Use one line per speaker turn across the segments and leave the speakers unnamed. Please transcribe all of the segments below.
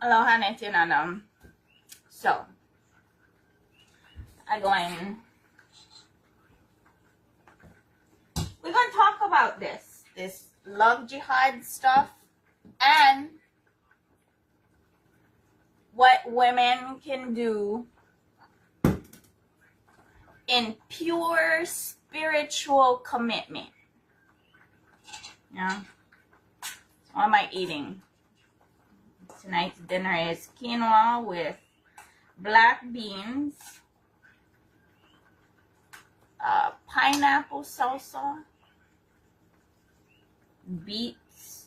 Aloha Netinanam. So, we're going to talk about this love jihad stuff and what women can do in pure spiritual commitment. Yeah. What am I eating? Tonight's dinner is quinoa with black beans, pineapple salsa, beets,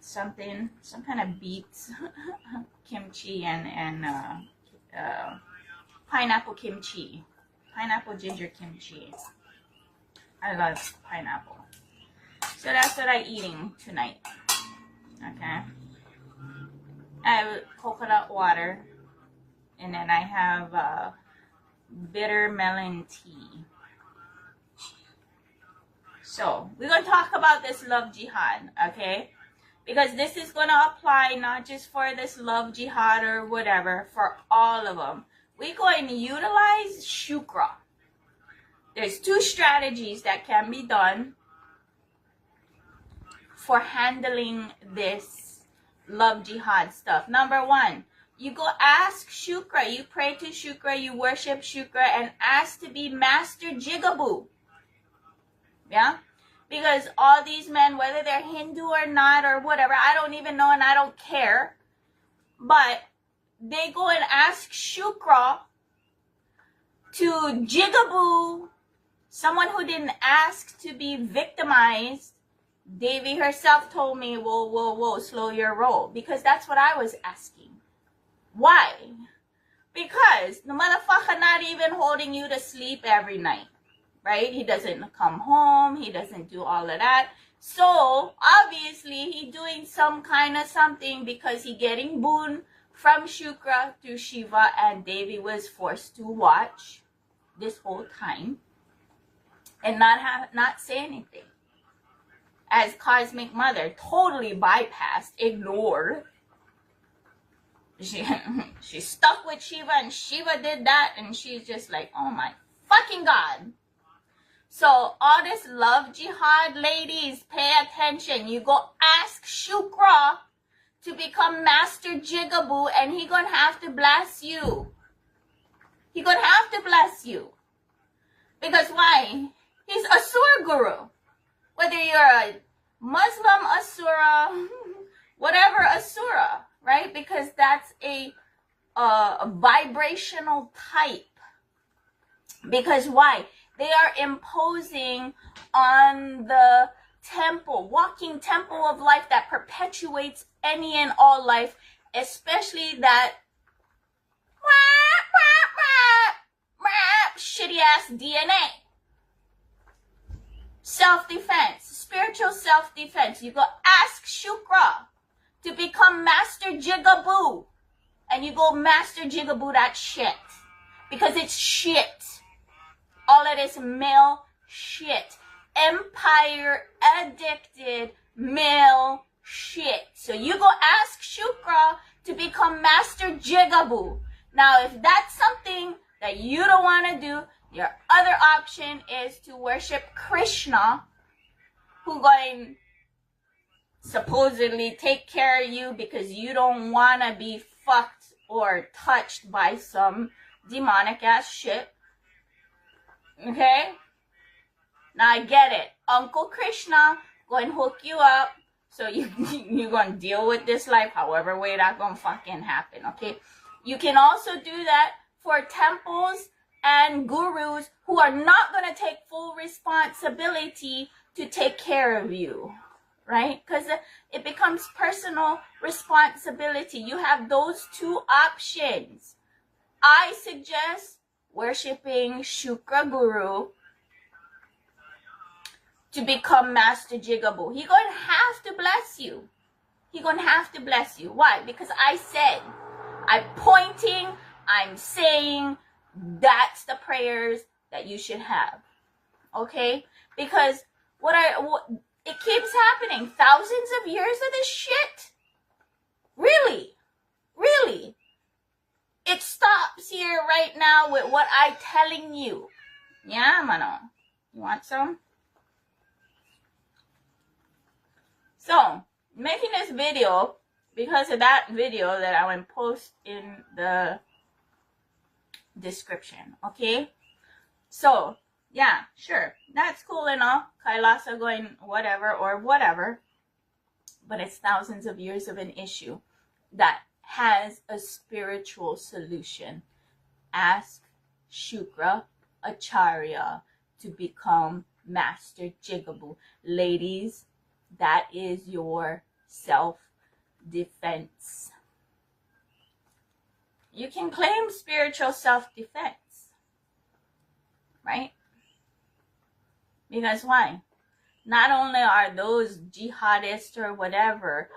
some kind of beets, kimchi, and pineapple kimchi, pineapple ginger kimchi. I love pineapple. So that's what I'm eating tonight. Okay. I have coconut water, and then I have bitter melon tea. So we're going to talk about this love jihad, okay? Because this is going to apply not just for this love jihad or whatever, for all of them. We're going to utilize shukra. There's two strategies that can be done for handling this love jihad stuff. Number one, you go ask Shukra, you pray to Shukra, you worship Shukra, and ask to be Master Jigaboo. Yeah? Because all these men, whether they're Hindu or not or whatever, I don't even know and I don't care, but they go and ask Shukra to Jigaboo someone who didn't ask to be victimized. Devi herself told me, whoa, slow your roll. Because that's what I was asking. Why? Because the motherfucker not even holding you to sleep every night. Right? He doesn't come home. He doesn't do all of that. So, obviously, he doing some kind of something because he getting boon from Shukra to Shiva, and Devi was forced to watch this whole time and not say anything. As Cosmic Mother totally bypassed, ignored. She stuck with Shiva and Shiva did that, and she's just like, oh my fucking God. So all this love jihad, ladies, pay attention. You go ask Shukra to become Master Jigaboo, and he gonna have to bless you. He gonna have to bless you. Because why? He's Asura Guru. Whether you're a Muslim Asura, whatever Asura, right? Because that's a vibrational type. Because why? They are imposing on the temple, walking temple of life that perpetuates any and all life, especially that shitty ass DNA. Self-defense, spiritual self-defense. You go ask Shukra to become Master Jigaboo, and you go Master Jigaboo that shit, because it's shit. All of this male shit, empire addicted male shit. So you go ask Shukra to become Master Jigaboo. Now, if that's something that you don't want to do, your other option is to worship Krishna, who going supposedly take care of you because you don't want to be fucked or touched by some demonic ass shit. Okay? Now I get it. Uncle Krishna going to hook you up so you're going to deal with this life however way that going to fucking happen. Okay? You can also do that for temples and gurus who are not going to take full responsibility to take care of you, right? Because it becomes personal responsibility. You have those two options. I suggest worshiping Shukra Guru to become Master Jigaboo. He's going to have to bless you. He's going to have to bless you. Why? Because I said, I'm pointing, I'm saying, that's the prayers that you should have. Okay? Because it keeps happening. Thousands of years of this shit? Really? right now with what I telling you. Yeah, mano. You want some? So, making this video because of that video that I will post in the description, okay? So, yeah, sure, that's cool and all. Kailasa going whatever or whatever, but it's thousands of years of an issue that has a spiritual solution. Ask Shukra Acharya to become Master Jigaboo. Ladies, that is your self-defense. You can claim spiritual self-defense, right? Because why? Not only are those jihadists or whatever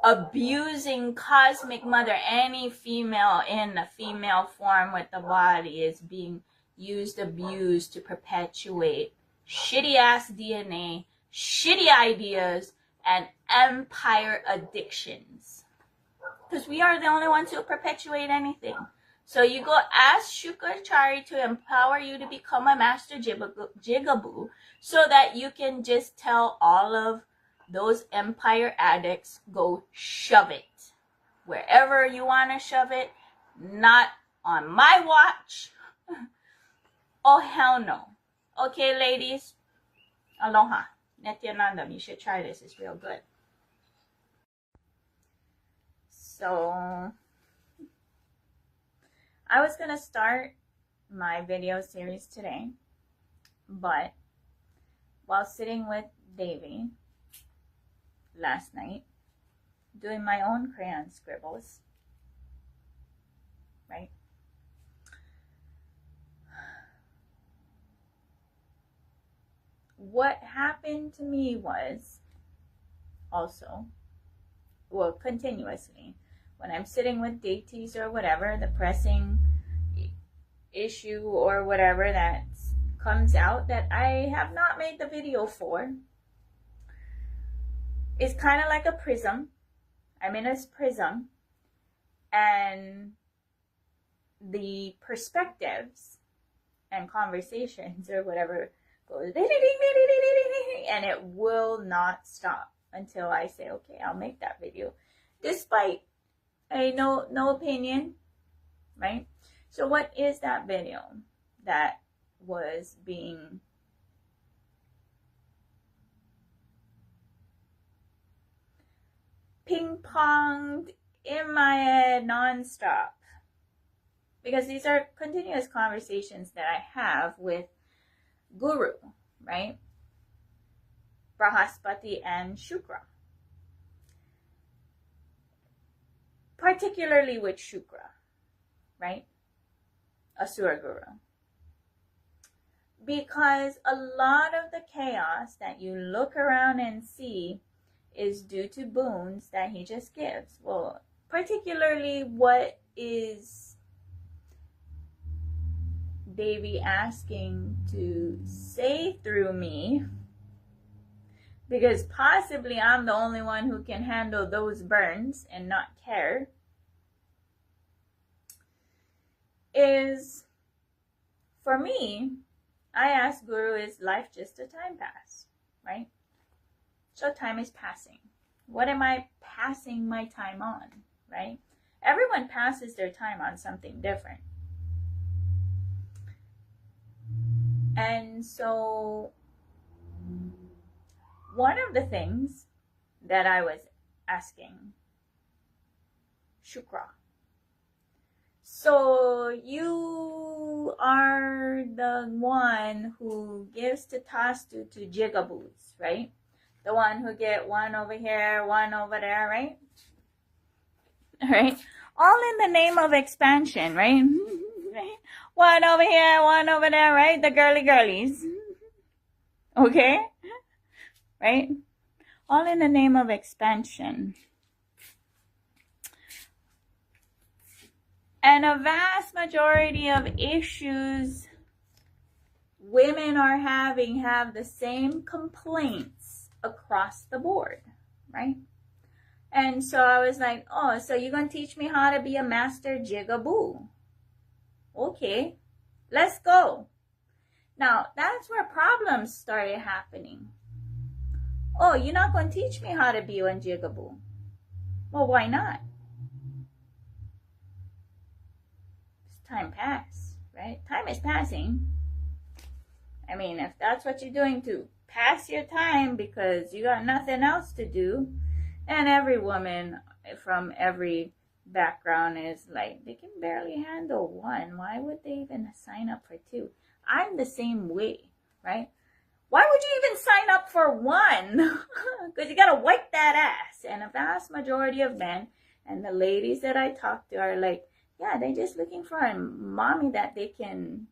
abusing cosmic mother, any female in a female form with the body is being abused to perpetuate shitty ass DNA, shitty ideas, and empire addictions. Because we are the only ones who perpetuate anything. So you go ask Shukracharya to empower you to become a master jigaboo so that you can just tell all of those empire addicts, go shove it. Wherever you want to shove it, not on my watch. Oh, hell no. Okay, ladies. Aloha. Nityanandam, you should try this. It's real good. So, I was going to start my video series today, but while sitting with Davy last night, doing my own crayon scribbles, right? What happened to me was also, well, continuously, when I'm sitting with deities or whatever, the pressing issue or whatever that comes out that I have not made the video for, is kind of like a prism. I'm in a prism, and the perspectives and conversations or whatever goes, and it will not stop until I say, okay, I'll make that video, despite no opinion, right? So what is that video that was being ping-ponged in my head non-stop? Because these are continuous conversations that I have with Guru, right? Brahaspati and Shukra. Particularly with Shukra, right? Asura Guru. Because a lot of the chaos that you look around and see is due to boons that he just gives. Well, particularly what is Devi asking to say through me, because possibly I'm the only one who can handle those burns and not care, is, for me, I ask Guru, is life just a time pass, right? So time is passing. What am I passing my time on, right? Everyone passes their time on something different. And so one of the things that I was asking Shukra, so you are the one who gives the task to jigaboos, right? The one who get one over here, one over there, right? Right? All in the name of expansion, right? Right? One over here, one over there, right? The girlies. Okay? Right? All in the name of expansion. And a vast majority of issues women are having have the same complaints across the board, right? And so I was like, oh, so you're going to teach me how to be a master jigaboo, Okay, let's go. Now, that's where problems started happening. Oh, you're not going to teach me how to be on Jigaboo. Well, why not? Time pass, right? Time is passing. I mean, if that's what you're doing to pass your time because you got nothing else to do, and every woman from every background is like, they can barely handle one. Why would they even sign up for two? I'm the same way, right? Why would you even sign up for one? Because you got to wipe that ass. And a vast majority of men and the ladies that I talk to are like, yeah, they're just looking for a mommy that they can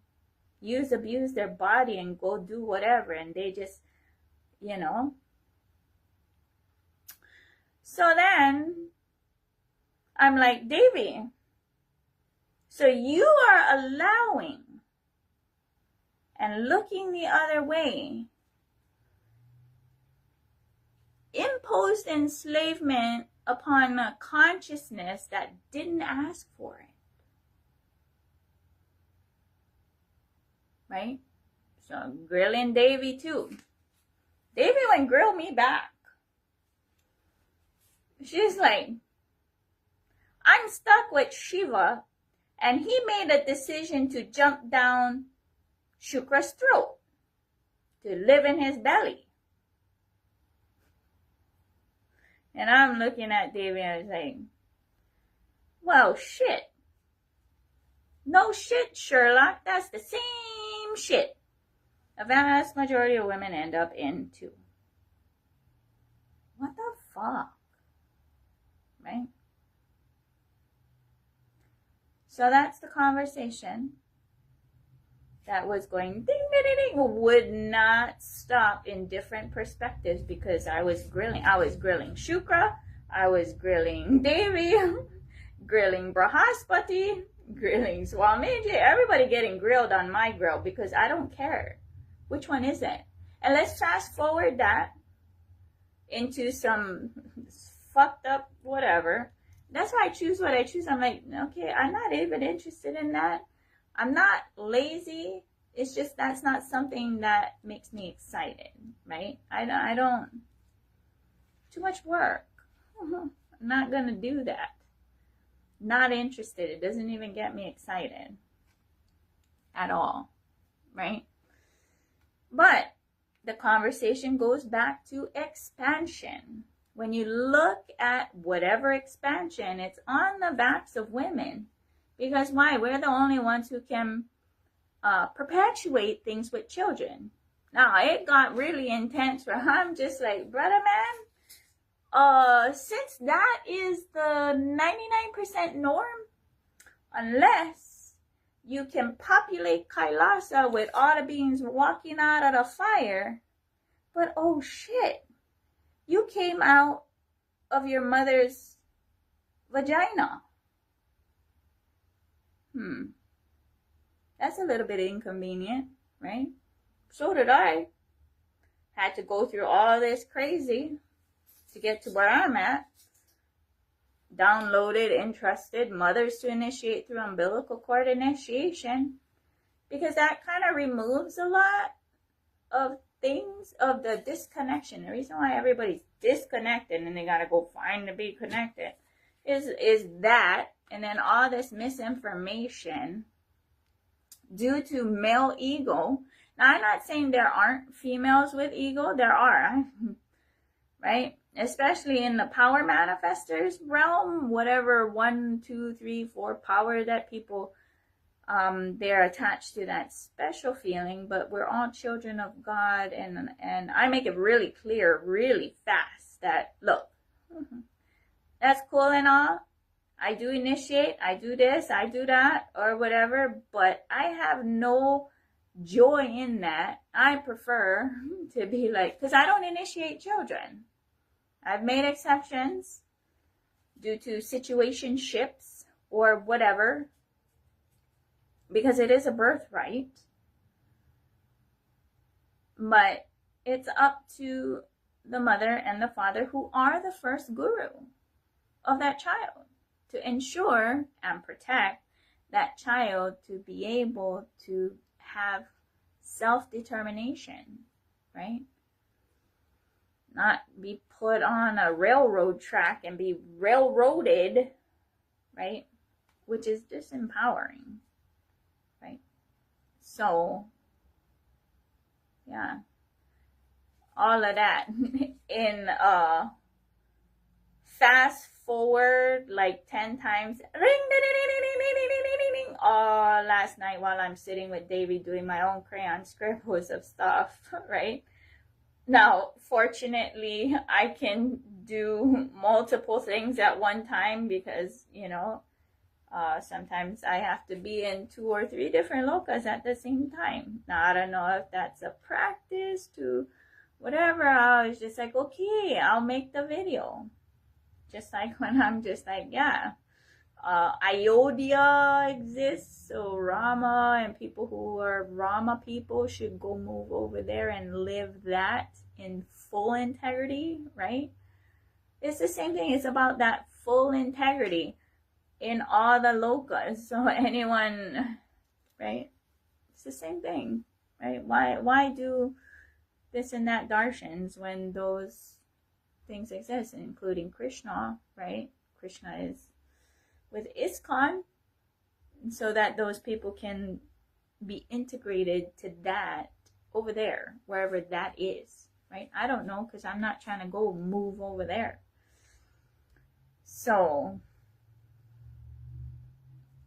abuse their body and go do whatever. And they just, you know. So then I'm like, Davy, so you are allowing and looking the other way imposed enslavement upon a consciousness that didn't ask for it. Right? So grilling Davy too. Davy went grill me back. She's like, I'm stuck with Shiva, and he made a decision to jump down Shukra's throat, to live in his belly. And I'm looking at Davy and I was like, well, shit. No shit, Sherlock. That's the same shit a vast majority of women end up into. What the fuck? Right? So that's the conversation that was going ding, ding, ding, ding, would not stop in different perspectives because I was grilling Shukra, I was grilling Devi, grilling Brahaspati, grilling Swamiji, everybody getting grilled on my grill because I don't care. Which one is it? And let's fast forward that into some fucked up whatever. That's why I choose what I choose. I'm like, okay, I'm not even interested in that. I'm not lazy. It's just that's not something that makes me excited, right? I don't, too much work. I'm not going to do that. Not interested. It doesn't even get me excited at all, right? But the conversation goes back to expansion. When you look at whatever expansion, it's on the backs of women. Because why? We're the only ones who can perpetuate things with children. Now, it got really intense where I'm just like, brother man, since that is the 99% norm, unless you can populate Kailasa with all the beings walking out of the fire, but oh shit, you came out of your mother's vagina. That's a little bit inconvenient, right? So did I. Had to go through all this crazy to get to where I'm at. Downloaded, entrusted mothers to initiate through umbilical cord initiation. Because that kind of removes a lot of things, of the disconnection. The reason why everybody's disconnected and they got to go find to be connected is that. And then all this misinformation due to male ego. Now, I'm not saying there aren't females with ego. There are, right? Especially in the power manifestors realm, whatever 1, 2, 3, 4 power that people, they're attached to that special feeling. But we're all children of God. And I make it really clear, really fast that, look, that's cool and all. I do initiate, I do this, I do that, or whatever, but I have no joy in that. I prefer to be like, because I don't initiate children. I've made exceptions due to situationships or whatever, because it is a birthright. But it's up to the mother and the father, who are the first guru of that child, to ensure and protect that child to be able to have self-determination, right? Not be put on a railroad track and be railroaded, right? Which is disempowering, right? So, yeah, all of that in fast forward like 10 times, ring, last night while I'm sitting with Davy doing my own crayon scribbles of stuff, right? Now, fortunately, I can do multiple things at one time because, you know, sometimes I have to be in 2 or 3 different locas at the same time. Now, I don't know if that's a practice to whatever. I was just like, okay, I'll make the video. Just like when I'm just like, yeah, Ayodhya exists, so Rama and people who are Rama people should go move over there and live that in full integrity, right? It's the same thing. It's about that full integrity in all the lokas. So anyone, right? It's the same thing, right? Why do this and that darshans when those things exist, including Krishna, right? Krishna is with ISKCON, so that those people can be integrated to that over there, wherever that is, right? I don't know, because I'm not trying to go move over there. So,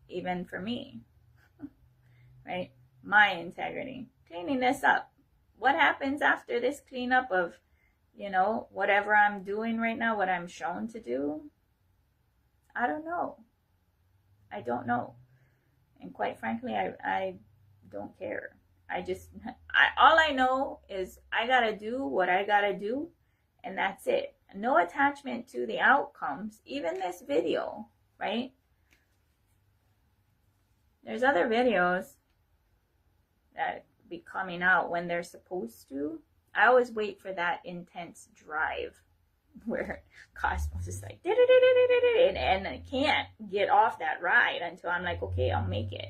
even for me, right? My integrity, cleaning this up. What happens after this cleanup of, you know, whatever I'm doing right now, what I'm shown to do? I don't know. I don't know. And quite frankly, I don't care. All I know is I gotta do what I gotta do, and that's it. No attachment to the outcomes, even this video, right? There's other videos that be coming out when they're supposed to. I always wait for that intense drive where Cosmos is like, and I can't get off that ride until I'm like, okay, I'll make it.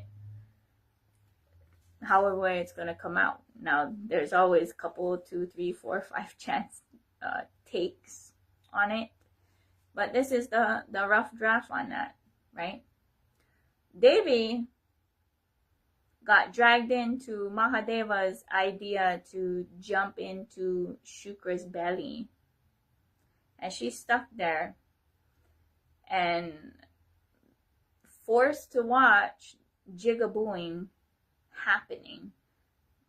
However way it's going to come out. Now, there's always a couple, 2, 3, 4, 5 chance takes on it. But this is the rough draft on that, right? Devi got dragged into Mahadeva's idea to jump into Shukra's belly. And she's stuck there and forced to watch jigabooing happening,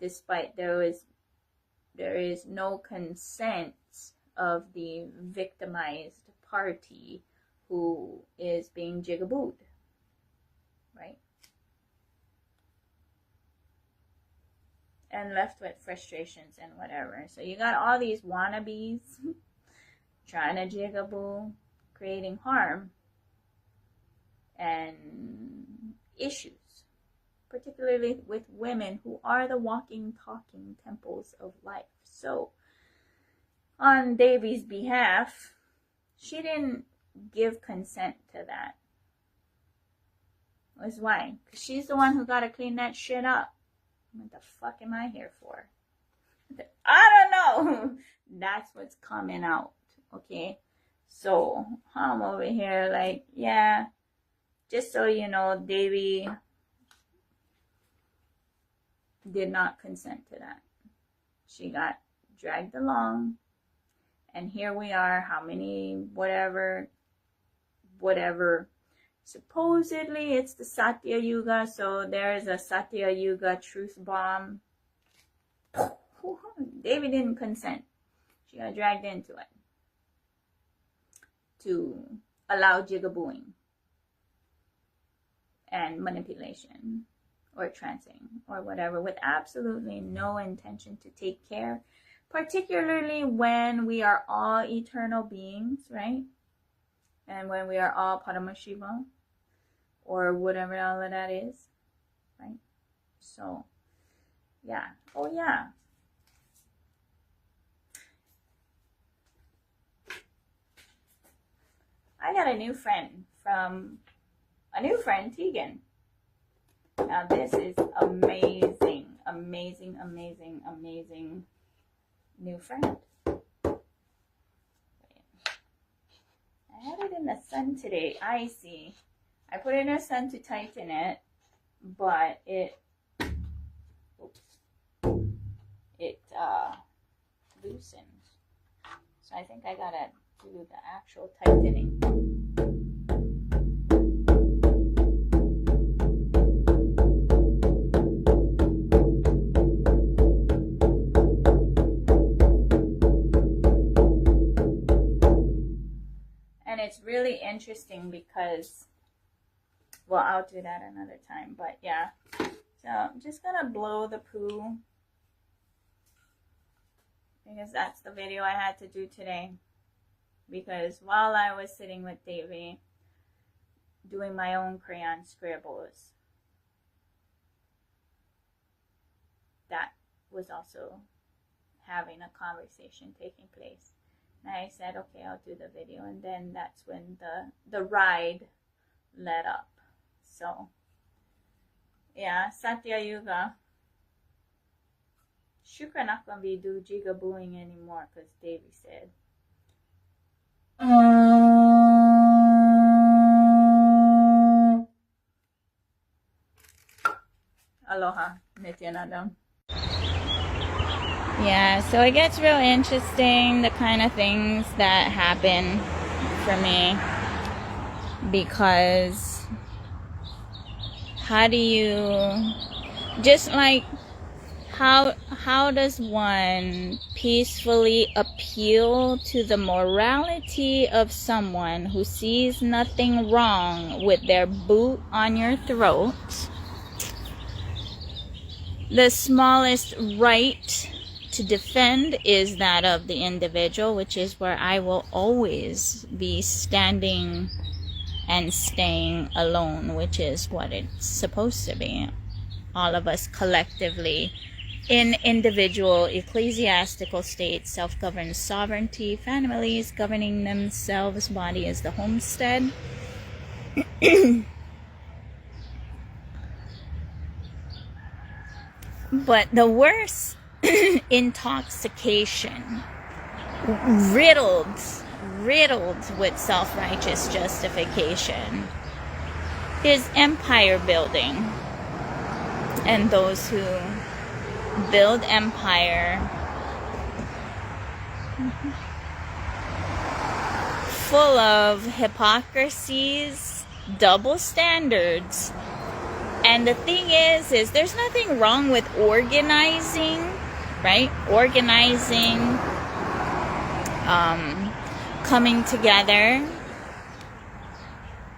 despite there is no consent of the victimized party who is being jigabooed, right? And left with frustrations and whatever. So you got all these wannabes trying to jigaboo, creating harm and issues, particularly with women who are the walking, talking temples of life. So, on Devi's behalf, she didn't give consent to that. That's why. Because she's the one who got to clean that shit up. What the fuck am I here for? I don't know. That's what's coming out. Okay, so I'm over here like, yeah, just so you know, Devi did not consent to that. She got dragged along, and here we are, how many, whatever, supposedly it's the Satya Yuga, so there is a Satya Yuga truth bomb. Devi didn't consent. She got dragged into it to allow jigabooing and manipulation or trancing or whatever, with absolutely no intention to take care, particularly when we are all eternal beings, right? And when we are all Paramashiva or whatever all of that is, right? So, yeah. Oh, yeah. I got a new friend, Tegan. Now this is amazing, amazing, amazing, amazing new friend. I had it in the sun today. I see. I put it in the sun to tighten it, but it loosens. So I think I gotta do the actual tightening. And it's really interesting because, well, I'll do that another time, but yeah. So I'm just gonna blow the poo because that's the video I had to do today. Because while I was sitting with Davey doing my own crayon scribbles, that was also having a conversation taking place. And I said, okay, I'll do the video. And then that's when the ride let up. So, yeah, Satya Yuga. Shukra not going to be do jigabooing anymore because Davey said. Aloha, Nityanandam. Yeah, so it gets real interesting, the kind of things that happen for me, because how do you, just like, how does one peacefully appeal to the morality of someone who sees nothing wrong with their boot on your throat? The smallest right to defend is that of the individual, which is where I will always be standing and staying alone, which is what it's supposed to be. All of us collectively in individual ecclesiastical states, self-governed sovereignty, families governing themselves, body is the homestead. But the worst intoxication, riddled with self-righteous justification, is empire building. And those who build empire full of hypocrisies, double standards. And the thing is there's nothing wrong with organizing, right? Organizing, coming together.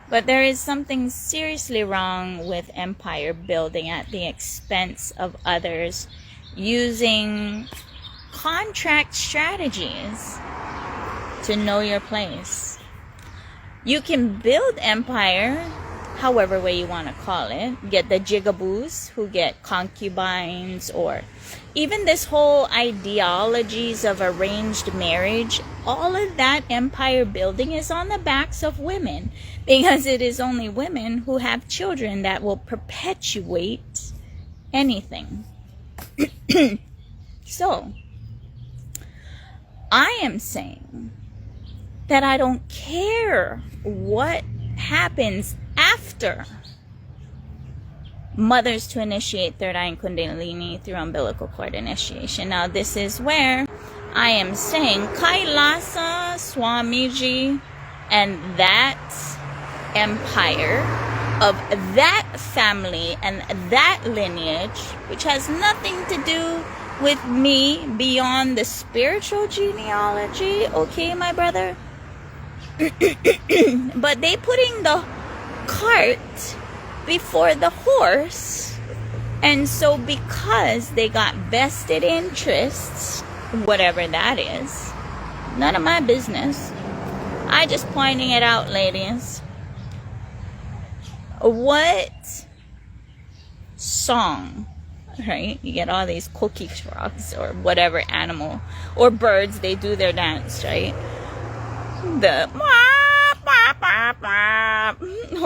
But there is something seriously wrong with empire building at the expense of others, using contract strategies to know your place. You can build empire however way you want to call it. Get the jigaboos who get concubines, or even this whole ideologies of arranged marriage. All of that empire building is on the backs of women, because it is only women who have children that will perpetuate anything. So I am saying that I don't care what happens after mothers to initiate third eye and kundalini through umbilical cord initiation. Now this is where I am saying Kailasa Swamiji and that empire of that family and that lineage, which has nothing to do with me beyond the spiritual genealogy, okay, my brother? But they putting the cart before the horse, and so because they got vested interests, whatever that is, none of my business. I just pointing it out, ladies. What song, right? You get all these cookie frogs or whatever animal or birds, they do their dance, right? The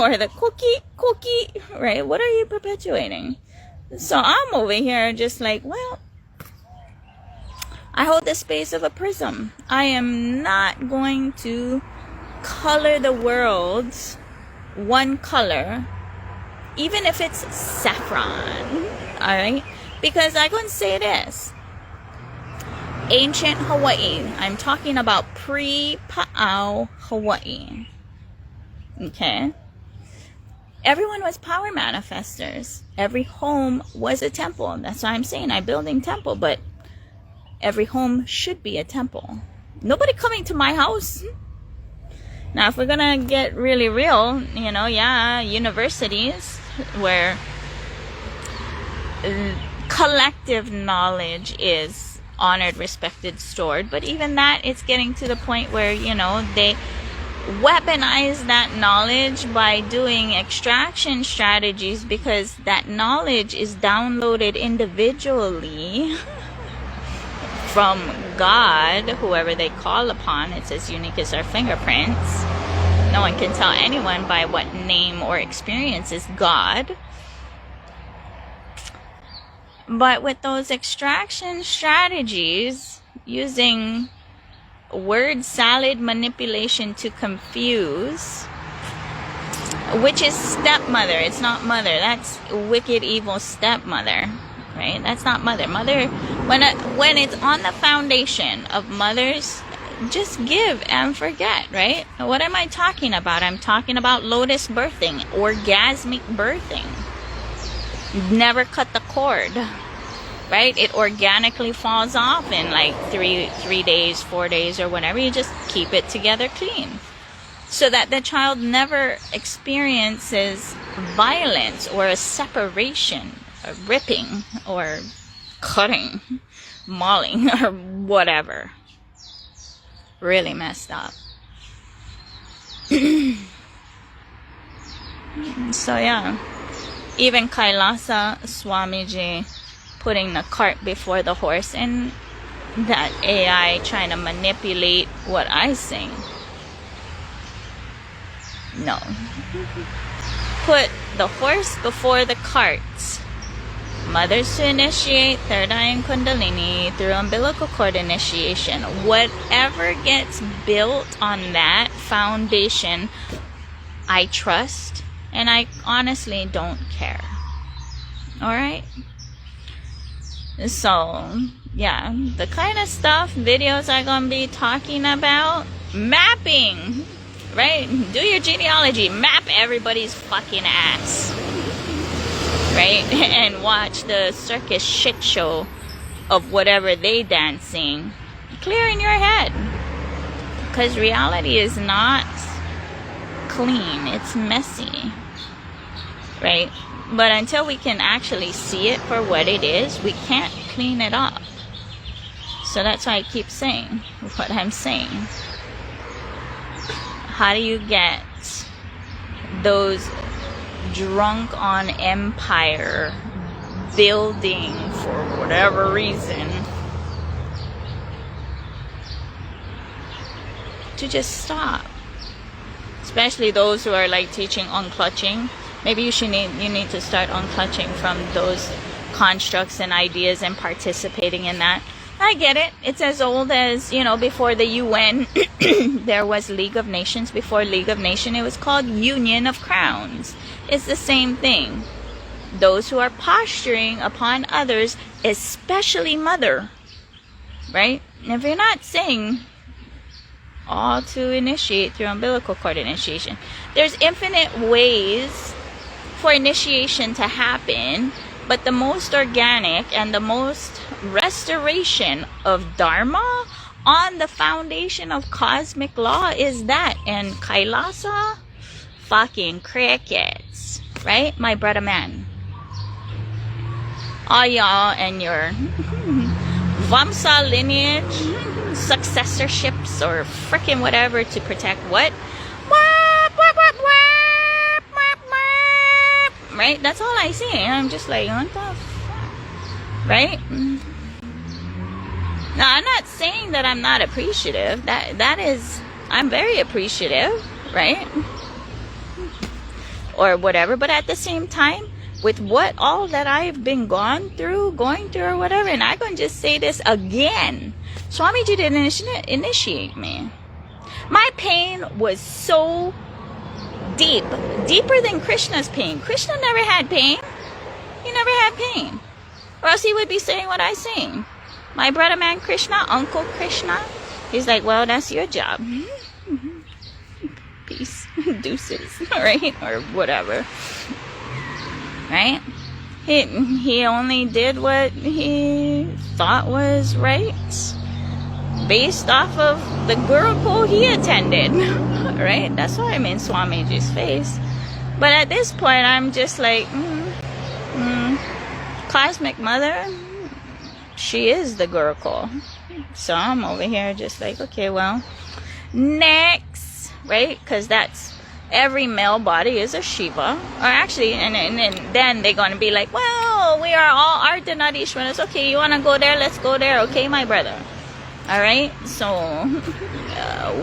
or the cookie, right? What are you perpetuating? So I'm over here just like, well, I hold the space of a prism. I am not going to color the world one color, even if it's saffron, all right? Because I'm going to say this. Ancient Hawaii, I'm talking about pre-Pa'au Hawaii, okay? Everyone was power manifestors. Every home was a temple. That's why I'm saying I'm building temple, but every home should be a temple. Nobody coming to my house. Now, if we're gonna get really real, you know, yeah, universities where collective knowledge is honored, respected, stored, but even that, it's getting to the point where, you know, they weaponize that knowledge by doing extraction strategies, because that knowledge is downloaded individually from God, whoever they call upon. It's as unique as our fingerprints. No one can tell anyone by what name or experience is God. But with those extraction strategies, using word salad manipulation to confuse, which is stepmother, it's not mother, that's wicked evil stepmother, right? That's not mother. Mother, when it's on the foundation of mothers, just give and forget, right? What am I talking about? I'm talking about lotus birthing, orgasmic birthing. Never cut the cord, right? It organically falls off in like 3 days, 4 days, or whatever. You just keep it together clean, so that the child never experiences violence or a separation, or ripping, or cutting, mauling, or whatever. Really messed up. So yeah, even Kailasa Swamiji putting the cart before the horse, and that AI trying to manipulate what I sing. No. Put the horse before the cart. Mothers to initiate, third eye and kundalini through umbilical cord initiation. Whatever gets built on that foundation, I trust, and I honestly don't care. Alright? So, yeah, the kind of stuff, videos I'm gonna be talking about, mapping, right? Do your genealogy, map everybody's fucking ass, right? And watch the circus shit show of whatever they dancing, clear in your head, because reality is not clean, it's messy, right? But until we can actually see it for what it is, we can't clean it up. So that's why I keep saying what I'm saying. How do you get those drunk on empire building for whatever reason to just stop? Especially those who are like teaching on clutching. Maybe you need to start unclutching from those constructs and ideas and participating in that. I get it. It's as old as, you know, before the UN, there was League of Nations. Before League of Nations, it was called Union of Crowns. It's the same thing. Those who are posturing upon others, especially mother, right? If you're not saying all to initiate through umbilical cord initiation, there's infinite ways for initiation to happen, but the most organic and the most restoration of Dharma on the foundation of cosmic law is that. And Kailasa, fucking crickets, right? My brother man. All y'all and your Vamsa lineage, successorships, or freaking whatever to protect what? Right? That's all I see. I'm just like, what the fuck? Right? Now, I'm not saying that I'm not appreciative. That is, I'm very appreciative, right? or whatever. But at the same time, with what all that I've been going through or whatever, and I'm going to just say this again, Swamiji didn't initiate me. My pain was so deep, deeper than Krishna's pain. Krishna never had pain. He never had pain, or else he would be saying what I sing. My brother man Krishna, Uncle Krishna, he's like, well, that's your job. Peace, deuces, right, or whatever, right? He only did what he thought was right, based off of the Gurukul he attended, right? That's why I'm in Swamiji's face. But at this point, I'm just like, Cosmic Mother, she is the Gurukul. So I'm over here just like, okay, well, next, right? Because that's, every male body is a Shiva. Or actually, and then they're going to be like, well, we are all Ardhanarishwaras. Okay, you want to go there? Let's go there. Okay, my brother. All right? So,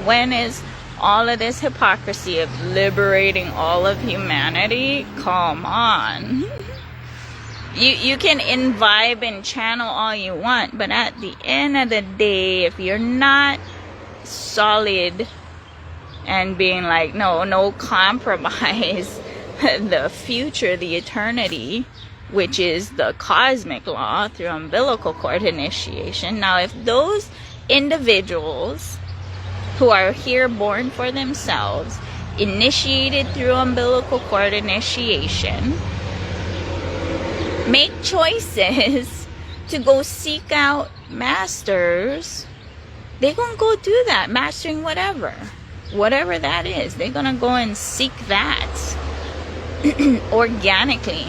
when is all of this hypocrisy of liberating all of humanity? Come on. You can imbibe and channel all you want, but at the end of the day, if you're not solid and being like, no compromise, the future, the eternity, which is the cosmic law through umbilical cord initiation. Now, if those individuals who are here born for themselves, initiated through umbilical cord initiation, make choices to go seek out masters, they're going to go do that, mastering whatever that is. They're going to go and seek that organically.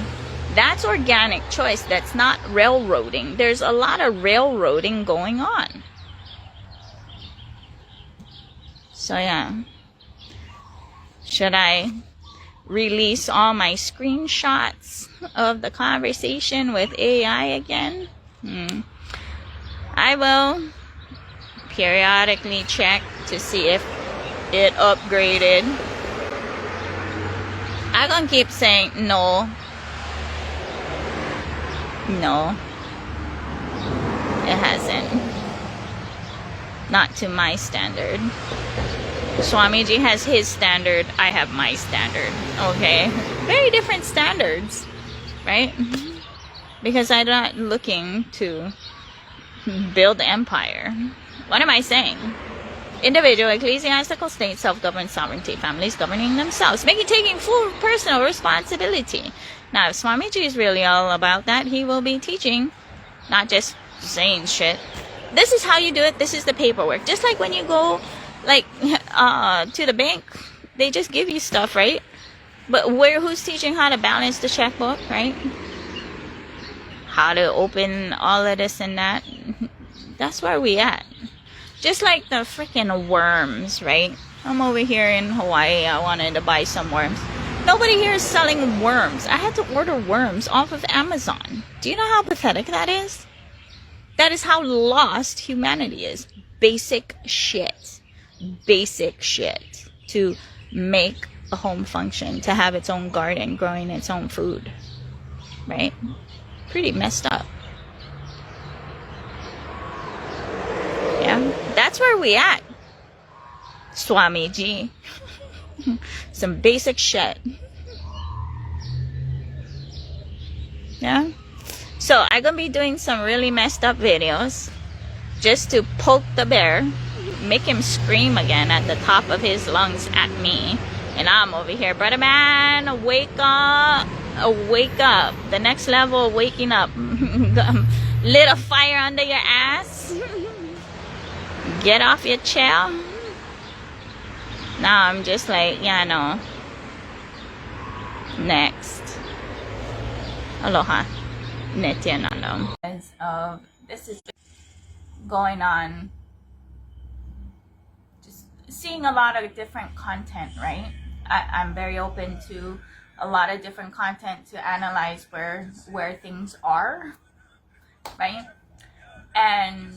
That's organic choice. That's not railroading. There's a lot of railroading going on. So yeah, should I release all my screenshots of the conversation with AI again? I will periodically check to see if it upgraded. I'm gonna keep saying no, it hasn't. Not to my standard. Swamiji has his standard, I have my standard. Okay? Very different standards, right? Because I'm not looking to build empire. What am I saying? Individual, ecclesiastical state, self-governed sovereignty, families governing themselves, taking full personal responsibility. Now, if Swamiji is really all about that, he will be teaching, not just saying shit. This is how you do it. This is the paperwork. Just like when you go, like, to the bank, they just give you stuff, right? But who's teaching how to balance the checkbook, right? How to open all of this and that. That's where we at. Just like the freaking worms, right? I'm over here in Hawaii. I wanted to buy some worms. Nobody here is selling worms. I had to order worms off of Amazon. Do you know how pathetic that is? That is how lost humanity is. Basic shit. Basic shit. To make a home function. To have its own garden growing its own food. Right? Pretty messed up. Yeah, that's where we at. Swamiji. Some basic shit. Yeah. So I'm gonna be doing some really messed up videos just to poke the bear, make him scream again at the top of his lungs at me. And I'm over here, brother man, wake up. Wake up. The next level of waking up. Lit a fire under your ass. Get off your chair. Now I'm just like, yeah, no. Next. Aloha. Nityananda. This is going on. Just seeing a lot of different content, right? I'm very open to a lot of different content to analyze where things are, right? And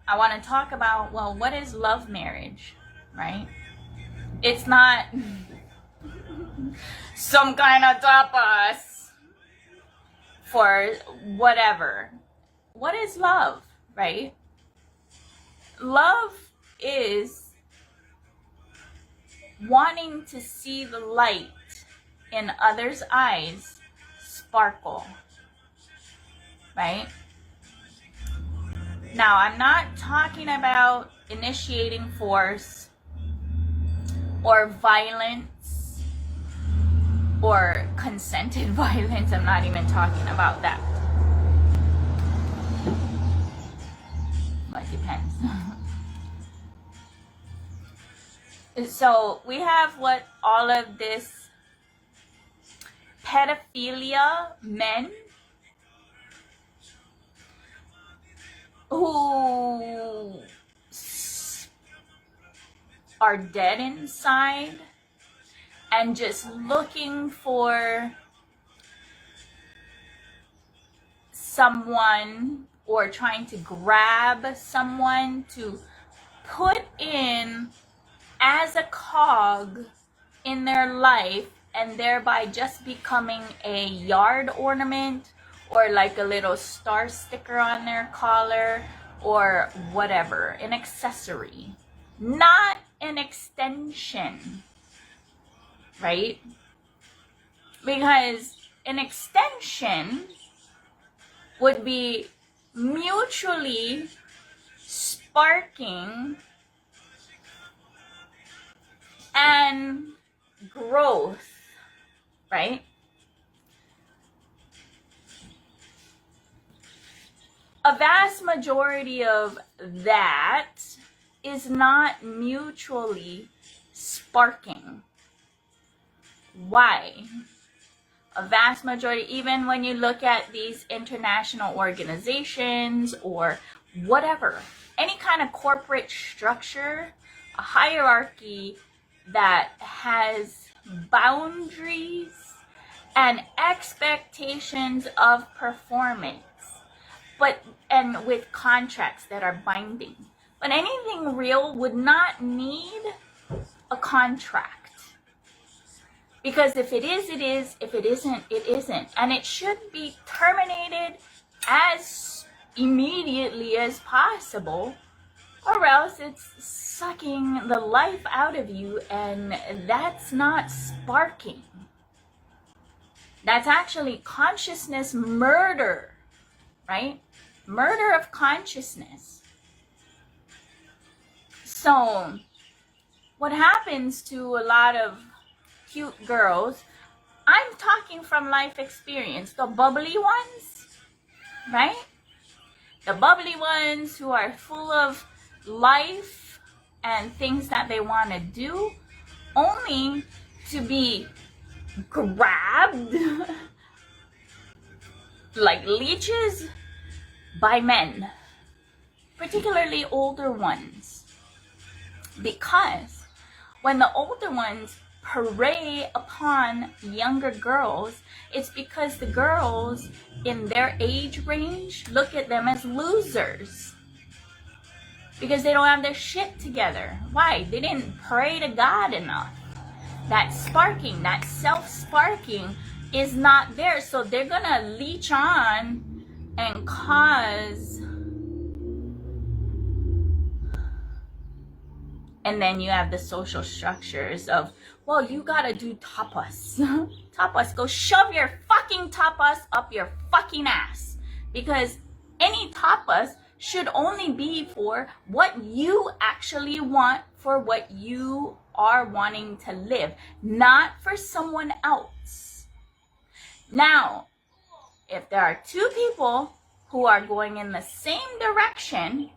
I want to talk about, well, what is love marriage, right? It's not some kind of tapas for whatever. What is love, right? Love is wanting to see the light in others' eyes sparkle, right? Now, I'm not talking about initiating force or violence or consented violence. I'm not even talking about that. But it depends. So we have what all of this pedophilia men who are dead inside and just looking for someone or trying to grab someone to put in as a cog in their life, and thereby just becoming a yard ornament or like a little star sticker on their collar or whatever, an accessory, not an extension, right? Because an extension would be mutually sparking and growth, right? A vast majority of that is not mutually sparking. Why? A vast majority, even when you look at these international organizations or whatever, any kind of corporate structure, a hierarchy that has boundaries and expectations of performance, and with contracts that are binding. But anything real would not need a contract. Because if it is, it is. If it isn't, it isn't. And it should be terminated as immediately as possible, or else it's sucking the life out of you, and that's not sparking. That's actually consciousness murder, right? Murder of consciousness. So, what happens to a lot of cute girls, I'm talking from life experience, the bubbly ones, right? The bubbly ones who are full of life and things that they want to do, only to be grabbed like leeches by men, particularly older ones. Because when the older ones prey upon younger girls, it's because the girls in their age range look at them as losers. Because they don't have their shit together. Why? They didn't pray to God enough. That sparking, that self-sparking is not there. So they're gonna leech on and cause. And then you have the social structures of, well, you gotta do tapas. Tapas, go shove your fucking tapas up your fucking ass. Because any tapas should only be for what you actually want, for what you are wanting to live, not for someone else. Now, if there are two people who are going in the same direction,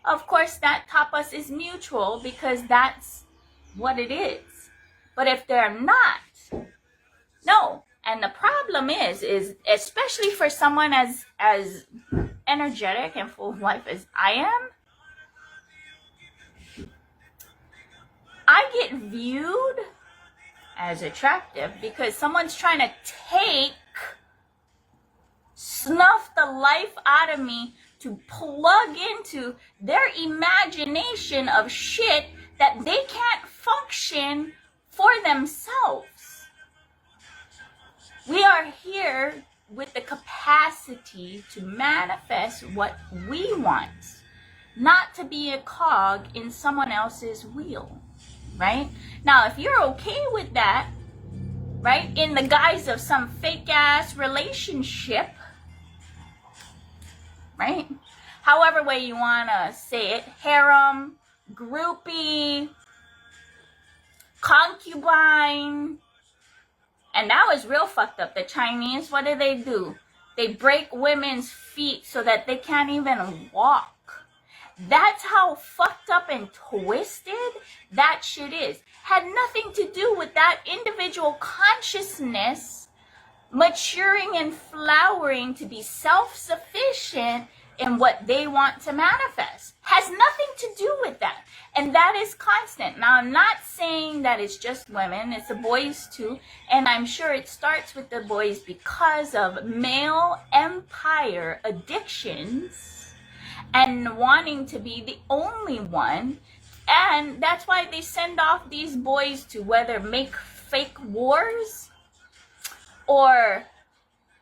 of course that tapas is mutual because that's what it is. But if they're not, no. And the problem is especially for someone as energetic and full of life as I am, I get viewed as attractive because someone's trying to snuff the life out of me to plug into their imagination of shit that they can't function for themselves. are here with the capacity to manifest what we want, not to be a cog in someone else's wheel, right? Now, if you're okay with that, right, in the guise of some fake ass relationship, right? However way you want to say it, harem, groupie, concubine. And that was real fucked up. The Chinese, what do? They break women's feet so that they can't even walk. That's how fucked up and twisted that shit is. Had nothing to do with that individual consciousness maturing and flowering to be self-sufficient in what they want to manifest. Has nothing to do with that. And that is constant. Now, I'm not saying that it's just women. It's the boys too. And I'm sure it starts with the boys because of male empire addictions and wanting to be the only one. And that's why they send off these boys to whether make fake wars or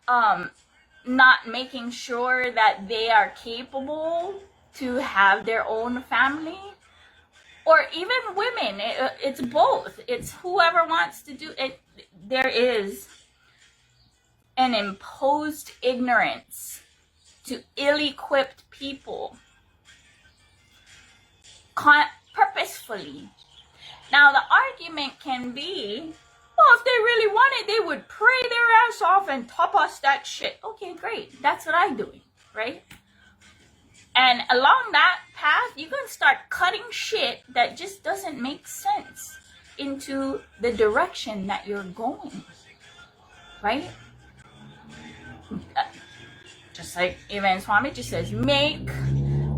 not making sure that they are capable to have their own family. Or even women, it's both. It's whoever wants to do it. There is an imposed ignorance to ill-equipped people purposefully. Now, the argument can be, well, if they really wanted, they would pray their ass off and top us that shit. Okay, great. That's what I'm doing, right? And along that path, you're going to start cutting shit that just doesn't make sense into the direction that you're going, right? Just like even Swamiji says, make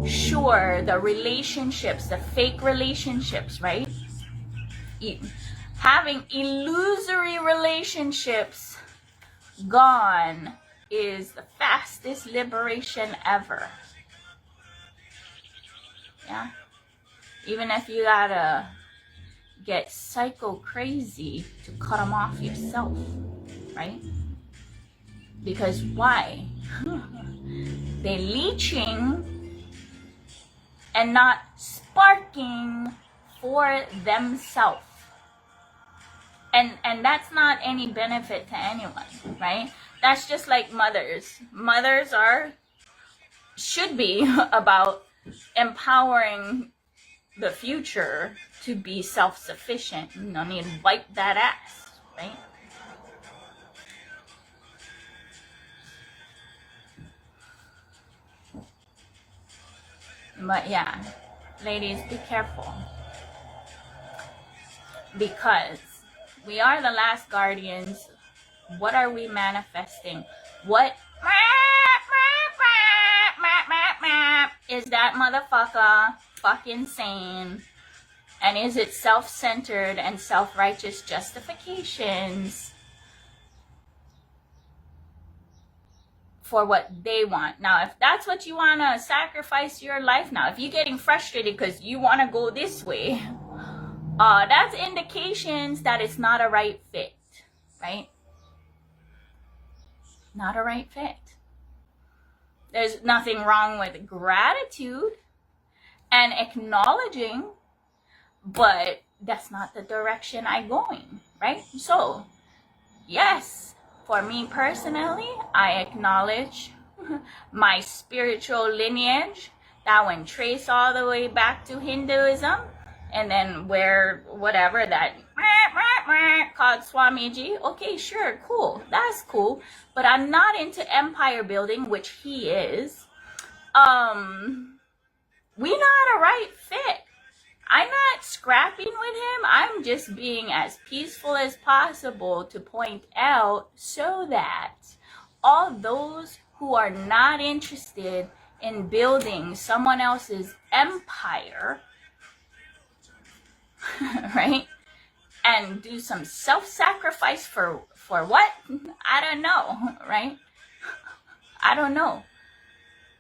sure the relationships, the fake relationships, right? Having illusory relationships gone is the fastest liberation ever. Yeah, even if you gotta get psycho crazy to cut them off yourself, right? Because why? They're leeching and not sparking for themselves. And that's not any benefit to anyone, right? That's just like mothers. Mothers should be about empowering the future to be self-sufficient. You don't need to wipe that ass, right? But yeah, ladies, be careful. Because we are the last guardians. What are we manifesting? What is that motherfucker fucking saying? And is it self-centered and self-righteous justifications for what they want? Now, if that's what you want to sacrifice your life now, if you're getting frustrated because you want to go this way, that's indications that it's not a right fit, right? Not a right fit. There's nothing wrong with gratitude and acknowledging, but that's not the direction I'm going, right? So, yes, for me personally, I acknowledge my spiritual lineage that went trace all the way back to Hinduism, and then where whatever that called Swamiji. Okay, sure, cool, that's cool, but I'm not into empire building, which he is. We not a right fit. I'm not scrapping with him. I'm just being as peaceful as possible to point out so that all those who are not interested in building someone else's empire, right? And do some self-sacrifice for what? I don't know, right? I don't know.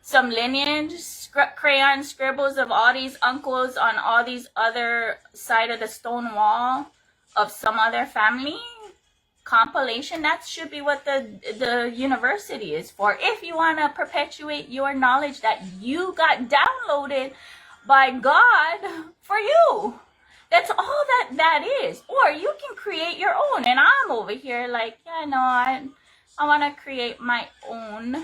Some lineage, crayon scribbles of all these uncles on all these other side of the stone wall of some other family? compilation. That should be what the university is for. If you want to perpetuate your knowledge that you got downloaded by God for you. That's all that is. Or you can create your own. And I'm over here like, yeah, no, I want to create my own.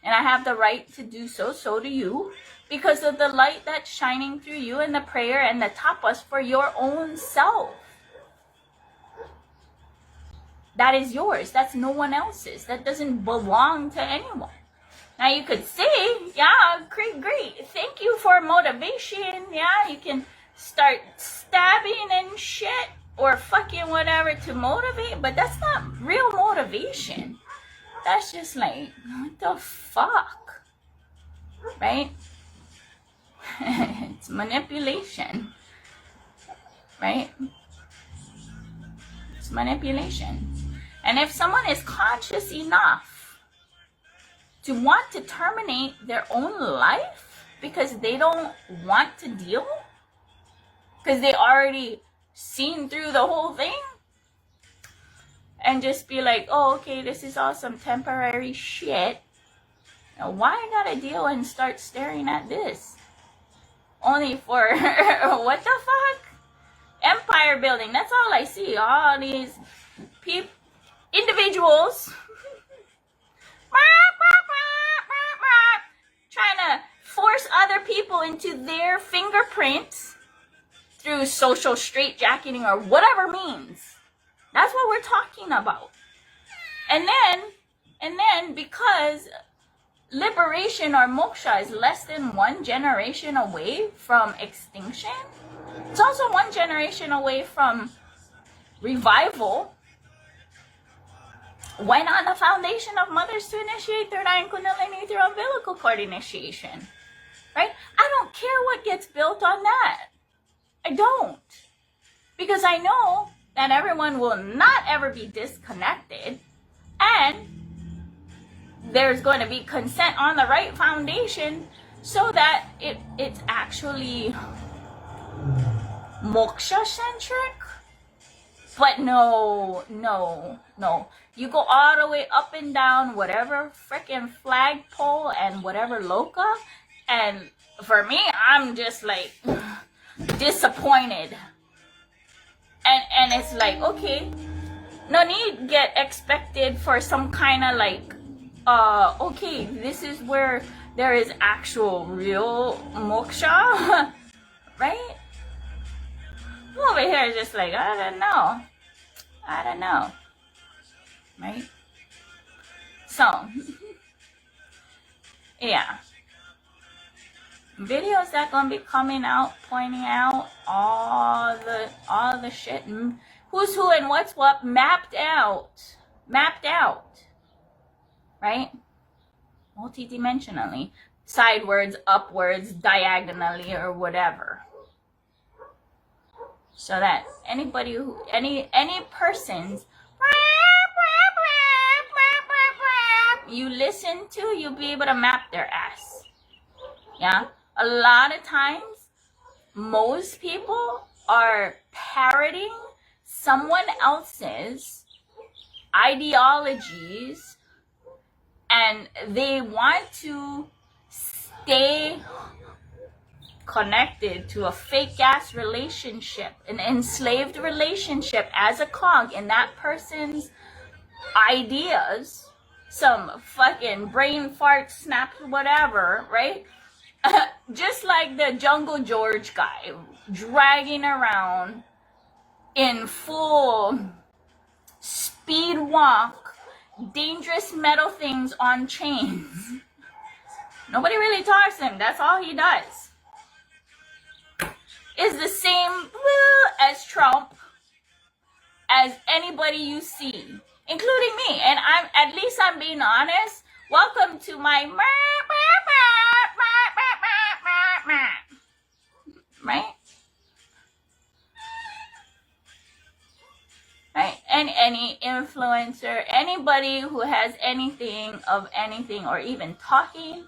And I have the right to do so. So do you. Because of the light that's shining through you and the prayer and the tapas for your own self. That is yours. That's no one else's. That doesn't belong to anyone. Now you could say, yeah, great. Thank you for motivation. Yeah, you can start stabbing and shit or fucking whatever to motivate. But that's not real motivation. That's just like, what the fuck? Right? It's manipulation. Right? It's manipulation. And if someone is conscious enough to want to terminate their own life because they don't want to deal, because they already seen through the whole thing, and just be like, oh, okay, this is all some temporary shit. Now, why I gotta deal and start staring at this? Only for, what the fuck? Empire building. That's all I see. All these individuals trying to force other people into their fingerprints through social straitjacketing or whatever means. That's what we're talking about. And then because liberation or moksha is less than 1 generation away from extinction, it's also 1 generation away from revival. Why not the foundation of mothers to initiate third eye and kundalini through umbilical cord initiation? Right? I don't care what gets built on that. I don't. Because I know that everyone will not ever be disconnected, and there's going to be consent on the right foundation so that it's actually moksha centric. But no. You go all the way up and down whatever freaking flagpole and whatever loca, and for me, I'm just like disappointed. And it's like, okay, no need get expected for some kind of like, okay, this is where there is actual real moksha, right? Over here is just like, I don't know, right? So, yeah. Videos that gonna be coming out, pointing out all the shit and who's who and what's what mapped out, right? Multidimensionally, sidewards, upwards, diagonally, or whatever. So that anybody who, any persons you listen to, you'll be able to map their ass. Yeah? A lot of times, most people are parroting someone else's ideologies, and they want to stay connected to a fake ass relationship, an enslaved relationship as a cog in that person's ideas, some fucking brain fart snaps, whatever, right? Just like the Jungle George guy dragging around in full speed walk, dangerous metal things on chains. Nobody really talks to him. That's all he does. Is the same as Trump, as anybody you see, including me. And at least I'm being honest. Welcome to my right? Right? And any influencer, anybody who has anything of anything or even talking,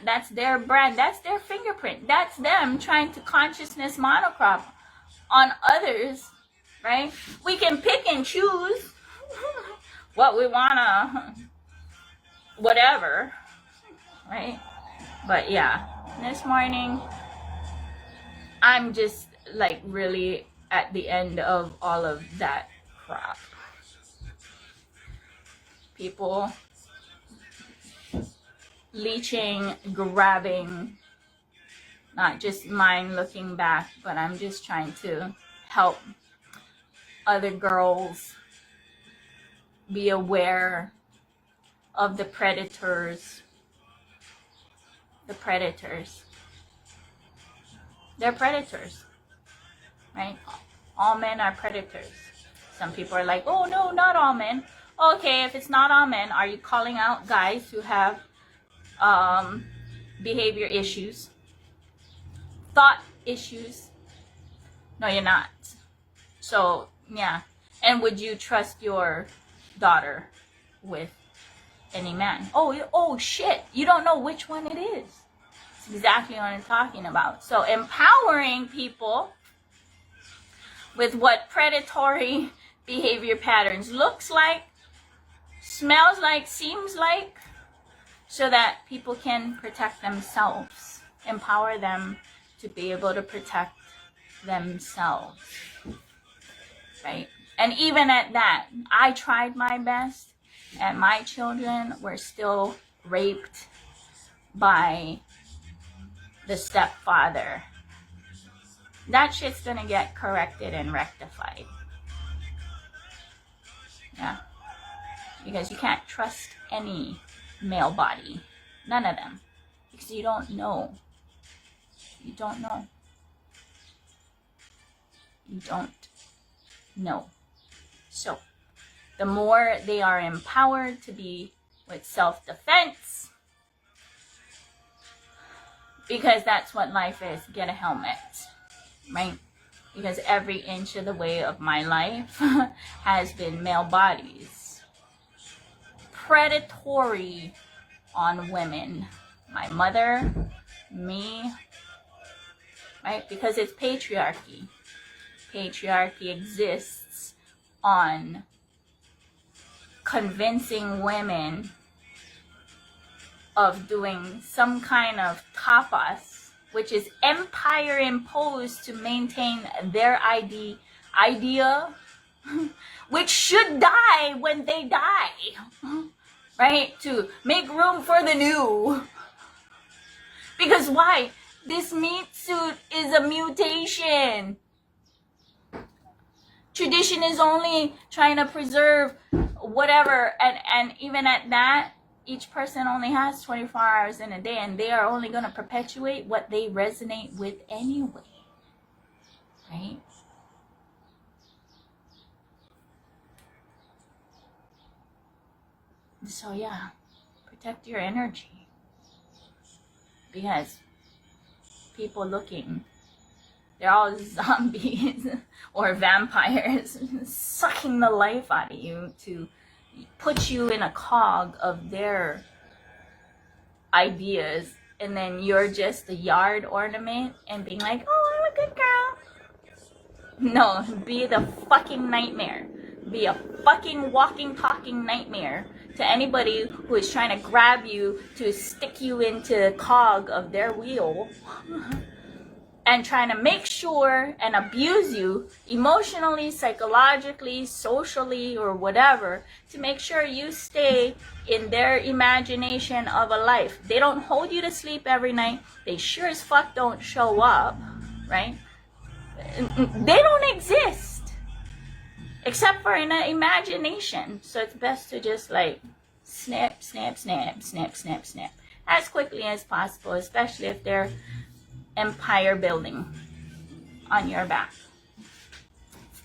that's their brand, that's their fingerprint, that's them trying to consciousness monocrop on others right? We can pick and choose what we wanna, whatever, right? But yeah, this morning, I'm just like really at the end of all of that crap. People leeching, grabbing, not just mine looking back, but I'm just trying to help other girls be aware of the predators. The predators. They're predators, right? All men are predators. Some people are like, oh no, not all men. Okay, if it's not all men, are you calling out guys who have behavior issues, thought issues? No, you're not. So yeah. And would you trust your daughter with any man? Oh shit, you don't know which one it is. It's exactly what I'm talking about. So empowering people with what predatory behavior patterns looks like, smells like, seems like, so that people can protect themselves. Empower them to be able to protect themselves, right? And even at that, I tried my best, and my children were still raped by the stepfather. That shit's gonna get corrected and rectified. Yeah. Because you can't trust any male body. None of them. Because you don't know. You don't know. You don't know. So, the more they are empowered to be with self-defense, because that's what life is, get a helmet, right? Because every inch of the way of my life has been male bodies. Predatory on women. My mother, me, right? Because it's patriarchy. Patriarchy exists on convincing women of doing some kind of tapas, which is empire imposed to maintain their idea, which should die when they die, right? To make room for the new. Because why? This meat suit is a mutation. Tradition is only trying to preserve whatever, and even at that, each person only has 24 hours in a day, and they are only going to perpetuate what they resonate with anyway, right? So yeah, protect your energy, because people looking, they're all zombies or vampires sucking the life out of you to put you in a cog of their ideas, and then you're just a yard ornament and being like, oh, I'm a good girl. No, be the fucking nightmare. Be a fucking walking, talking nightmare to anybody who is trying to grab you to stick you into the cog of their wheel and trying to make sure and abuse you emotionally, psychologically, socially, or whatever, to make sure you stay in their imagination of a life. They don't hold you to sleep every night. They sure as fuck don't show up, right? They don't exist except for in an imagination. So it's best to just like snap, snap, snap, snap, snap, snap as quickly as possible, especially if they're empire building on your back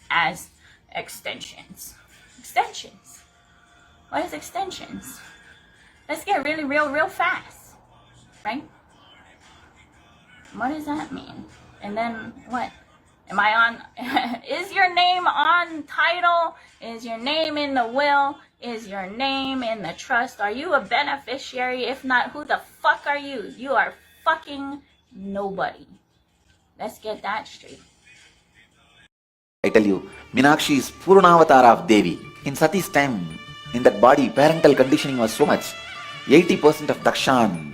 as extensions. Extensions. What is extensions? Let's get really real fast, right? What does that mean? And then what? Am I on? Is your name on title? Is your name in the will? Is your name in the trust? Are you a beneficiary? If not, who the fuck are you? You are fucking nobody. Let's get that straight.
I tell you, Meenakshi is Purnavatar of Devi. In Sati's time, in that body, parental conditioning was so much. 80% of Dakshan,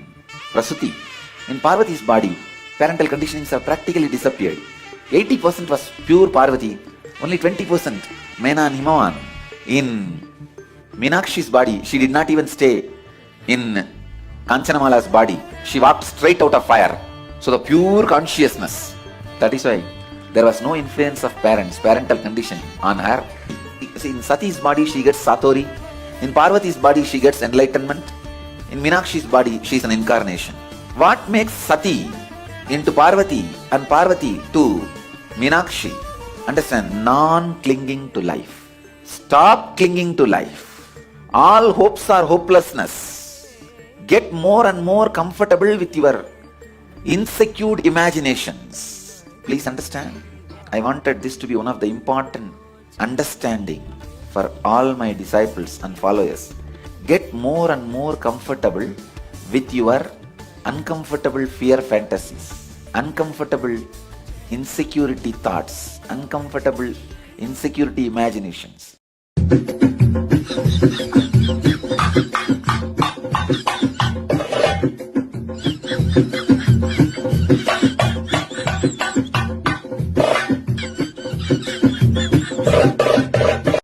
Prasuti. In Parvati's body, parental conditionings have practically disappeared. 80% was pure Parvati, only 20% Mena and Himavan. In Meenakshi's body, she did not even stay in Kanchanamala's body. She walked straight out of fire. So the pure consciousness. That is why there was no influence of parents, parental conditioning on her. See, in Sati's body, she gets Satori. In Parvati's body, she gets enlightenment. In Meenakshi's body, she is an incarnation. What makes Sati into Parvati and Parvati to Meenakshi? Understand, non-clinging to life. Stop clinging to life. All hopes are hopelessness. Get more and more comfortable with your insecure imaginations. Please understand. I wanted this to be one of the important understanding for all my disciples and followers. Get more and more comfortable with your uncomfortable fear fantasies, uncomfortable insecurity thoughts, uncomfortable insecurity imaginations.